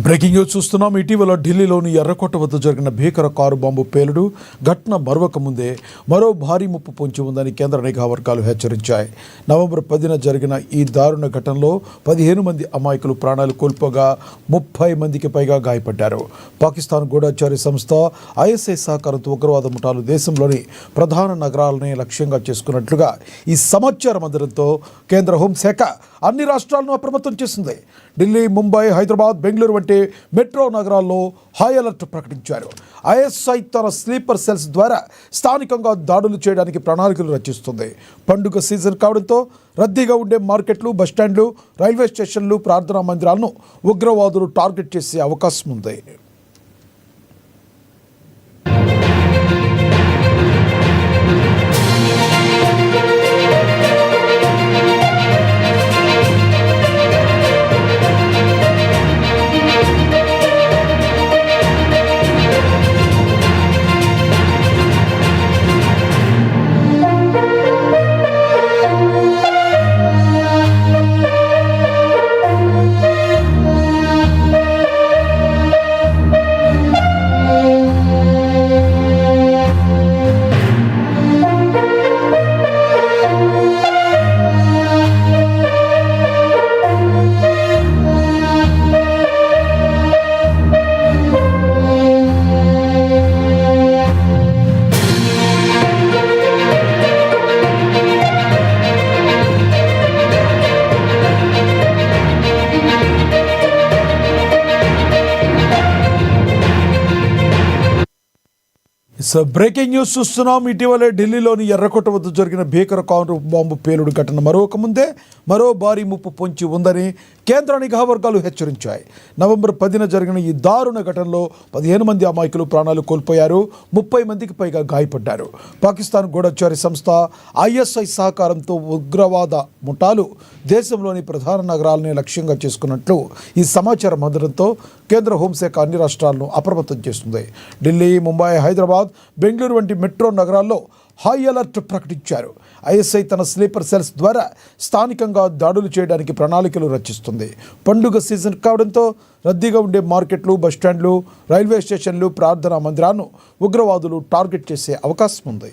Breaking news చూస్తున్నాం. ఇటీవల ఢిల్లీలోని ఎర్రకోట వద్ద జరిగిన భీకర కారు బాంబు పేలుడు ఘటన మరొక ముందే మరో భారీ ముప్పు పొంచి ఉందని కేంద్ర నిఘా వర్గాలు హెచ్చరించాయి. నవంబర్ 10న జరిగిన ఈ దారుణ ఘటనలో 15 మంది అమాయకులు ప్రాణాలు కోల్పోగా 30 మందికి పైగా గాయపడ్డారు. పాకిస్తాన్ గూఢచారి సంస్థ ISI సహకారంతో ఉగ్రవాద ముఠాలు దేశంలోని ప్రధాన నగరాలనే లక్ష్యంగా చేసుకున్నట్లుగా ఈ సమాచారం అందడంతో కేంద్ర హోంశాఖ అన్ని రాష్ట్రాలను అప్రమత్తం చేసింది. ఢిల్లీ, ముంబై, హైదరాబాద్, బెంగళూరు వంటి మెట్రో నగరాల్లో హై అలర్ట్ ప్రకటించారు. ISI తన స్లీపర్ సెల్స్ ద్వారా స్థానికంగా దాడులు చేయడానికి ప్రణాళికలు రచిస్తుంది. పండుగ సీజన్ కావడంతో రద్దీగా ఉండే మార్కెట్లు, బస్టాండ్లు, రైల్వే స్టేషన్లు, ప్రార్థనా మందిరాలను ఉగ్రవాదులు టార్గెట్ చేసే అవకాశం ఉంది. బ్రేకింగ్ న్యూస్ చూస్తున్నాం. ఇటీవలే ఢిల్లీలోని ఎర్రకోట వద్ద జరిగిన భీకర కారు బాంబు పేలుడు ఘటన మరొక ముందే మరో భారీ ముప్పు పొంచి ఉందని కేంద్ర నిఘా వర్గాలు హెచ్చరించాయి. నవంబర్ 10న జరిగిన ఈ దారుణ ఘటనలో 15 మంది అమాయకులు ప్రాణాలు కోల్పోయారు, 30 మందికి పైగా గాయపడ్డారు. పాకిస్తాన్ గూఢచారి సంస్థ ISI సహకారంతో ఉగ్రవాద ముఠాలు దేశంలోని ప్రధాన నగరాలని లక్ష్యంగా చేసుకున్నట్లు ఈ సమాచారం అందడంతో కేంద్ర హోంశాఖ అన్ని రాష్ట్రాలను అప్రమత్తం చేస్తుంది. ఢిల్లీ, ముంబై, హైదరాబాద్, బెంగళూరు వంటి మెట్రో నగరాల్లో హై అలర్ట్ ప్రకటించారు. ISI తన స్లీపర్ సెల్స్ ద్వారా స్థానికంగా దాడులు చేయడానికి ప్రణాళికలు రచిస్తుంది. పండుగ సీజన్ కావడంతో రద్దీగా ఉండే మార్కెట్లు, బస్టాండ్లు, రైల్వే స్టేషన్లు, ప్రార్థనా మందిరాలను ఉగ్రవాదులు టార్గెట్ చేసే అవకాశం ఉంది.